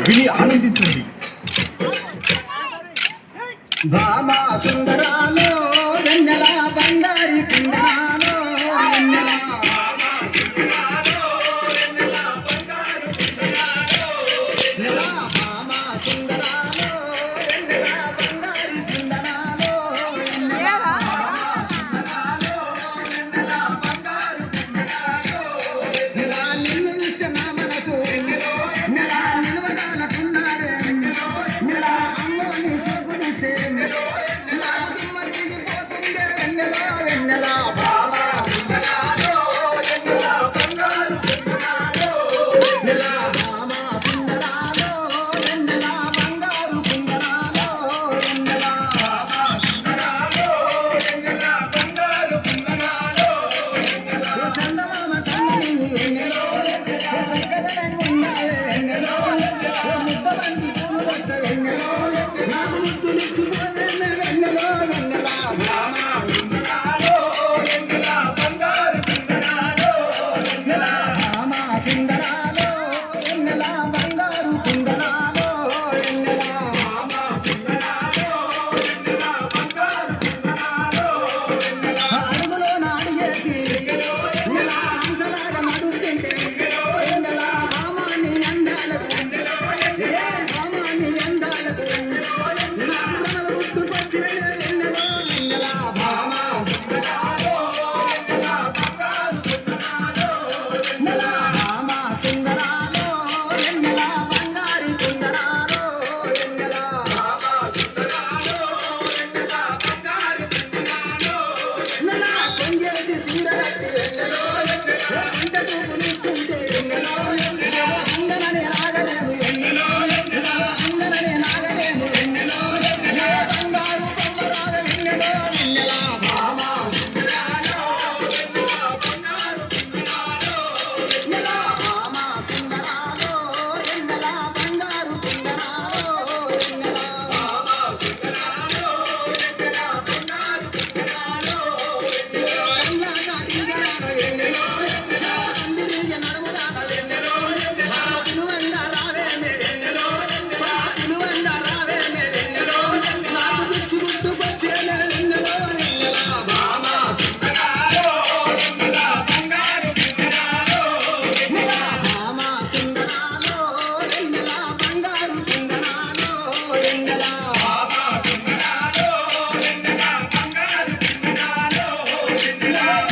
విని ఆనందించండి. భామా సుందరాలో వెన్నెల బంగారి కుందనాలో వెన్నెల భామా సుందరాలో వెన్నెల బంగారి కుందనాలో నెల నిన్ను చూస్తే నా మనసు నెల నిలవడాలకున్నాడే నెల అమ్మో నీ సోకు చూస్తే నాకు దిమ్మ తిరిగిపోతుందే వెన్నెల వెన్నెల భామా సుందరాలో వెన్నెల బంగారు కుందనాలో నెల భామా సుందరాలో వెన్నెల బంగారు కుందనాలో వెన్నెల భామా సుందరాలో వెన్నెల బంగారు కుందనాలో చందమామ కన్నని వెన్నెలో చక్కదనం ఉన్నాయే వెన్నెలో ముద్దబంది పూలు వస్తే వెన్నెలో నాకు ముద్దులిచ్చిపోయే వెన్నెలో వెన్నెల భామా సుందరాలో వెన్నెల బంగారు కుందనాలో వెన్నెల భామా సుందరాలో వెన్నెల బంగారు కుందనాలో వెన్నెల భామా సుందరాలో వెన్నెల బంగారు కుందనాలో అడుగులో నాడిగేసి నెల హంసలాగా నడుస్తుంటే నెల భామాని అందాలకు భామాని అందాలకు నాకు మనలు గుర్తుకొచ్చిన వెన్నెలో వెన్నెల భామా సుందరాలో వెన్నెల బంగారు కుందనాలో నెల భామా సుందరాలో వెన్నెల బంగారు కుందనాలో వెన్నెల భామా సుందరాలో వెన్నెల బంగారు కుందనాలో నెల కొంగేసి సీరగట్టి వెన్నెలో ఇంత చూపు నిచ్చుంటే వెన్నెలో అందరనే రాగలేము వెన్నెలో అందరనే నాగలేము వెన్నెలో బంగారు బొమ్మలాగా వెన్నెలో వెన్నెల భామా సుందరాలో వెన్నెల బంగారు కుందనాలో నెల భామా సుందరాలో వెన్నెల బంగారు కుందనాలో వెన్నెల భామా సుందరాలో వెన్నెల బంగారు కుందనాలో కళ్ళగా దిగరాన వెన్నెలో చాందిరియ నడుముదాన వెన్నెలో పిలువంగా రావేమే వెన్నెలో పిలువంగా రావేమే వెన్నెలో నాకు గుచ్చి గుట్టుకొచ్చేనే వెన్నెలో వెన్నెల భామా సుందరాలో వెన్నెల బంగారు కుందనాలో నెల భామా సుందరాలో వెన్నెల బంగారు కుందనాలో వెన్నెల భామా సుందరాలో వెన్నెల బంగారు కుందనాలో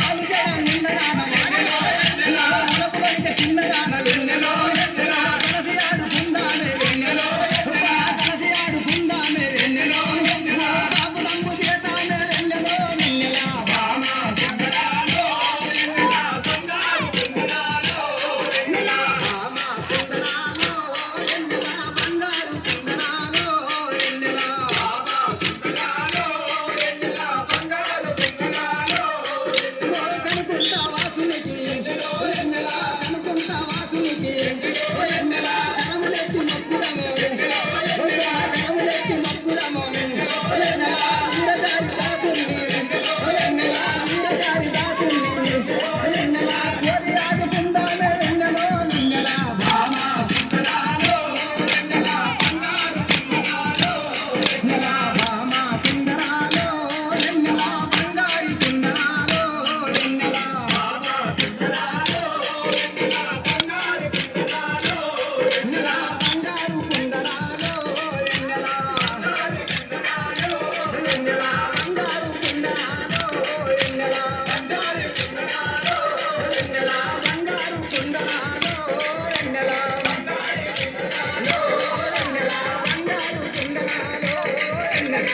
కాలిజడ నిండగాన మాడలో ములపులైతే చిన్నగాన వెన్నెలో కలసి ఆడుకుందామే వెన్నెలో కలసి ఆడుకుందామే వెన్నెలో బాబు రంగు చేతానే వెన్నెలో వెన్నెల భామా సుందరాలో వెన్నెల బంగారు కుందనాలో నెల భామా సుందరాలో వెన్నెల బంగారు కుందనాలో వెన్నెల భామా సుందరాలో వెన్నెల బంగారు కుందనాలో కనుకుంటా వాసునికి వెన్నెల కనుకుంటా వాసునికి వెన్నెల కనములెత్తి మక్కులము కనములెత్తి మక్కులము వెన్నెల వీరచారి దాసుని వెన్నెల వీరచారి దాసుని వెన్నెల కోరి ఆడుకుందామే వెన్నెలో వెన్నెల భామా సుందరాలో వెన్నెల బంగారు కుందనాలో నెల భామా సుందరాలో వెన్నెల బంగారు కుందనాలో వెన్నెల భామా సుందరాలో వెన్నెల బంగారు కుందనాలో నెల బంగారు కుందనాలో వెన్నెల బంగారు కుందనాలో వెన్నెల బంగారు కుందనాలో వెన్నెల బంగారు కుందనాలో వెన్నెల బంగారు కుందనాలో వెన్నెల బంగారు కుందనాలో వెన్నెల బంగారు కుందనాలో వెన్నెల